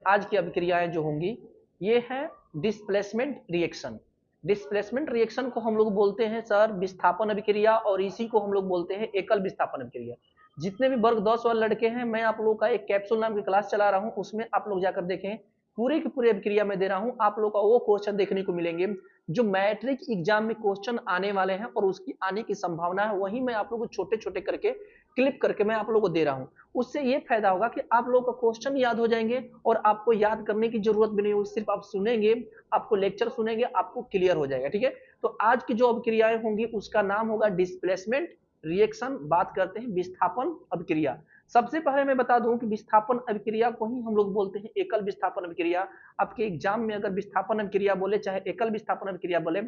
आज की अभिक्रियाएं जो होंगी ये है डिस्प्लेसमेंट रिएक्शन। डिस्प्लेसमेंट रिएक्शन को हम लोग बोलते हैं सर विस्थापन अभिक्रिया, और इसी को हम लोग बोलते हैं एकल विस्थापन अभिक्रिया। जितने भी वर्ग 10 वाले लड़के हैं, मैं आप लोगों का एक कैप्सूल नाम की क्लास चला रहा हूं, उसमें आप लोग जाकर देखें, पूरे की पूरी अभिक्रिया में दे रहा हूं। आप लोग का वो क्वेश्चन देखने को मिलेंगे जो मैट्रिक एग्जाम में क्वेश्चन आने वाले हैं और उसकी आने की संभावना है, वही मैं आप लोगों को छोटे छोटे करके क्लिप करके मैं आप लोगों को दे रहा हूं। उससे ये फायदा होगा कि आप लोगों का क्वेश्चन याद हो जाएंगे और आपको याद करने की जरूरत भी नहीं होगी, सिर्फ आप सुनेंगे, आपको लेक्चर सुनेंगे, आपको क्लियर हो जाएगा। ठीक है, तो आज की जो अभिक्रियाएं होंगी उसका नाम होगा डिस्प्लेसमेंट रिएक्शन। बात करते हैं विस्थापन अभिक्रिया। सबसे पहले मैं बता दूं कि विस्थापन अभिक्रिया को ही हम लोग बोलते हैं एकल विस्थापन अभिक्रिया। आपके एग्जाम में अगर विस्थापन अभिक्रिया बोले चाहे एकल विस्थापन अभिक्रिया बोले,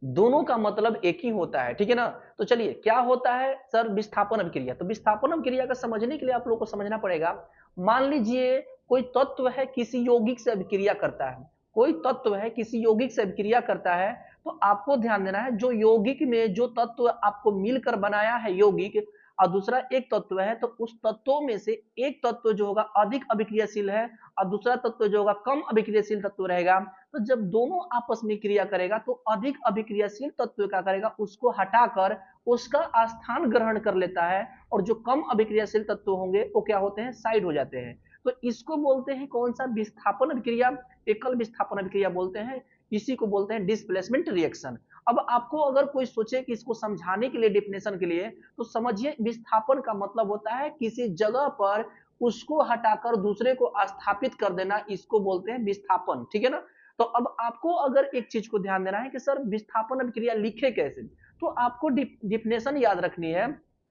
दोनों का मतलब एक ही होता है। ठीक है ना, तो चलिए क्या होता है सर विस्थापन अभिक्रिया। तो विस्थापन अभिक्रिया का समझने के लिए आप लोगों को समझना पड़ेगा, मान लीजिए कोई तत्व है किसी यौगिक से अभिक्रिया करता है, कोई तत्व है किसी यौगिक से अभिक्रिया करता है, तो आपको ध्यान देना है जो यौगिक में जो तत्व आपको मिलकर बनाया है यौगिक, और दूसरा एक तत्व है, तो उस तत्वों में से एक तत्व जो होगा अधिक अभिक्रियाशील है और दूसरा तत्व जो होगा कम अभिक्रियाशील तत्व रहेगा। तो जब दोनों आपस में क्रिया करेगा तो अधिक अभिक्रियाशील तत्व क्या करेगा, उसको हटाकर उसका स्थान ग्रहण कर लेता है, और जो कम अभिक्रियाशील तत्व होंगे वो क्या होते हैं, साइड हो जाते हैं। तो इसको बोलते हैं कौन सा, विस्थापन अभिक्रिया, एकल विस्थापन अभिक्रिया बोलते हैं। इसी को बोलते हैं डिस्प्लेसमेंट रिएक्शन। अब आपको अगर कोई सोचे कि इसको समझाने के लिए, डेफिनेशन के लिए, तो समझिए विस्थापन का मतलब होता है किसी जगह पर उसको हटाकर दूसरे को स्थापित कर देना, इसको बोलते हैं विस्थापन। ठीक है ना, तो अब आपको अगर एक चीज को ध्यान देना है कि सर विस्थापन अभिक्रिया लिखे कैसे, तो आपको डिफिनेशन याद रखनी है।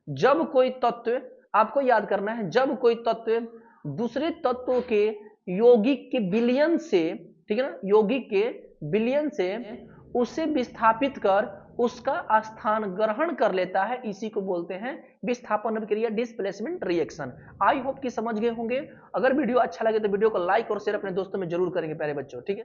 जब कोई तत्व, आपको याद करना है, जब कोई तत्व दूसरे तत्वों के यौगिक के विलयन से, ठीक है ना, यौगिक के विलयन से उसे विस्थापित कर उसका स्थान ग्रहण कर लेता है, इसी को बोलते हैं विस्थापन अभिक्रिया, डिस्प्लेसमेंट रिएक्शन। आई होप कि समझ गए होंगे। अगर वीडियो अच्छा लगे तो वीडियो को लाइक और शेयर अपने दोस्तों में जरूर करेंगे प्यारे बच्चों। ठीक है।